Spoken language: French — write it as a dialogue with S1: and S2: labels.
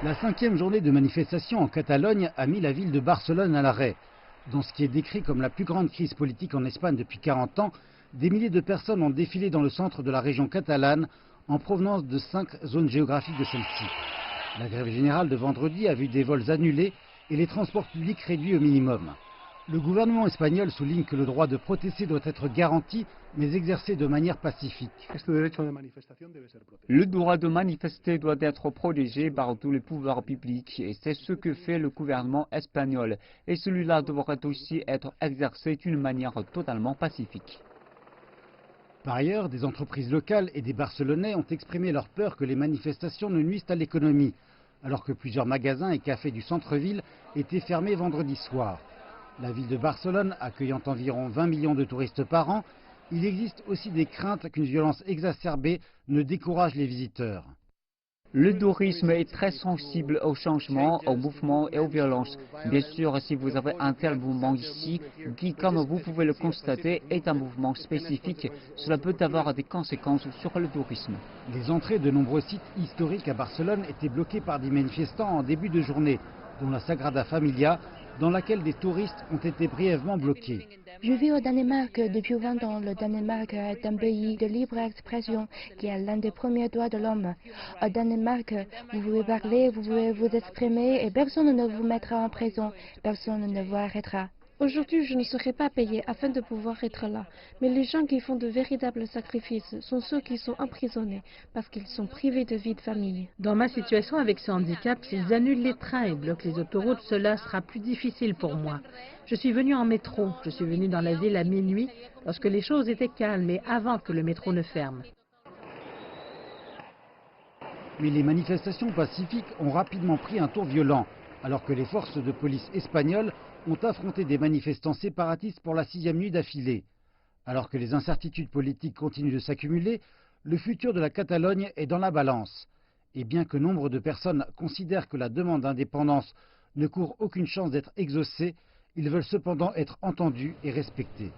S1: La 5e journée de manifestation en Catalogne a mis la ville de Barcelone à l'arrêt. Dans ce qui est décrit comme la plus grande crise politique en Espagne depuis 40 ans, des milliers de personnes ont défilé dans le centre de la région catalane en provenance de 5 zones géographiques de celle-ci. La grève générale de vendredi a vu des vols annulés et les transports publics réduits au minimum. Le gouvernement espagnol souligne que le droit de protester doit être garanti, mais exercé de manière pacifique.
S2: Le droit de manifester doit être protégé par tous les pouvoirs publics et c'est ce que fait le gouvernement espagnol. Et celui-là devrait aussi être exercé d'une manière totalement pacifique.
S1: Par ailleurs, des entreprises locales et des Barcelonais ont exprimé leur peur que les manifestations ne nuisent à l'économie, alors que plusieurs magasins et cafés du centre-ville étaient fermés vendredi soir. La ville de Barcelone accueillant environ 20 millions de touristes par an, il existe aussi des craintes qu'une violence exacerbée ne décourage les visiteurs.
S2: Le tourisme est très sensible aux changements, aux mouvements et aux violences. Bien sûr, si vous avez un tel mouvement ici, qui, comme vous pouvez le constater, est un mouvement spécifique, cela peut avoir des conséquences sur le tourisme.
S1: Les entrées de nombreux sites historiques à Barcelone étaient bloquées par des manifestants en début de journée, dont la Sagrada Familia, dans laquelle des touristes ont été brièvement bloqués.
S3: Je vis au Danemark depuis 20 ans. Le Danemark est un pays de libre expression qui est l'un des premiers droits de l'homme. Au Danemark, vous pouvez parler, vous pouvez vous exprimer et personne ne vous mettra en prison, personne ne vous arrêtera.
S4: Aujourd'hui, je ne serai pas payée afin de pouvoir être là. Mais les gens qui font de véritables sacrifices sont ceux qui sont emprisonnés parce qu'ils sont privés de vie de famille.
S5: Dans ma situation avec ce handicap, s'ils annulent les trains et bloquent les autoroutes, cela sera plus difficile pour moi. Je suis venue en métro. Je suis venue dans la ville à minuit lorsque les choses étaient calmes et avant que le métro ne ferme.
S1: Mais les manifestations pacifiques ont rapidement pris un tour violent, alors que les forces de police espagnoles ont affronté des manifestants séparatistes pour la 6e nuit d'affilée. Alors que les incertitudes politiques continuent de s'accumuler, le futur de la Catalogne est dans la balance. Et bien que nombre de personnes considèrent que la demande d'indépendance ne court aucune chance d'être exaucée, ils veulent cependant être entendus et respectés.